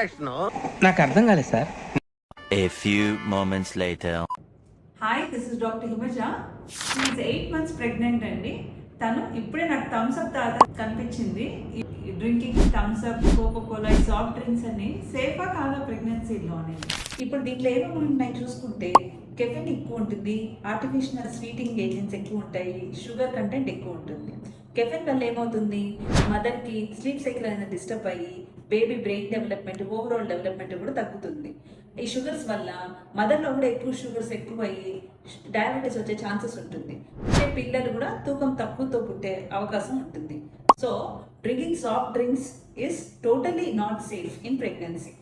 Introduction నాకు అర్థం కాలేదు sir. A few moments later. Hi, this is doctor Himaja. She 8 months pregnant అండి. తను ఇప్పుడే నాకు థమ్స్ అప్ తాత కనిపించింది. Drinking Thums Up, Coca Cola, soft drinks అన్ని సేఫా కాదా ప్రెగ్నెన్సీలో అనేది. ఇప్పుడు దీంట్లో ఏమేమి ఉన్నాయి చూసుకుంటే, కెఫెన్ ఎక్కువ ఉంటుంది, ఆర్టిఫిషియల్ స్వీటింగ్ ఏజెంట్స్ ఎక్కువ ఉంటాయి, షుగర్ కంటెంట్ ఎక్కువ ఉంటుంది. కెఫెన్ వల్ల ఏమవుతుంది, మదర్కి స్లీప్ సైకిల్ అనేది డిస్టర్బ్ అయ్యి baby brain development, overall development కూడా తగ్గుతుంది. ఈ షుగర్స్ వల్ల మదర్లో కూడా ఎక్కువ షుగర్స్ ఎక్కువ అయ్యి డయాబెటీస్ వచ్చే ఛాన్సెస్ ఉంటుంది. అంటే పిల్లలు కూడా తూకం తక్కువతో పుట్టే అవకాశం ఉంటుంది. So drinking soft drinks is totally not safe in pregnancy.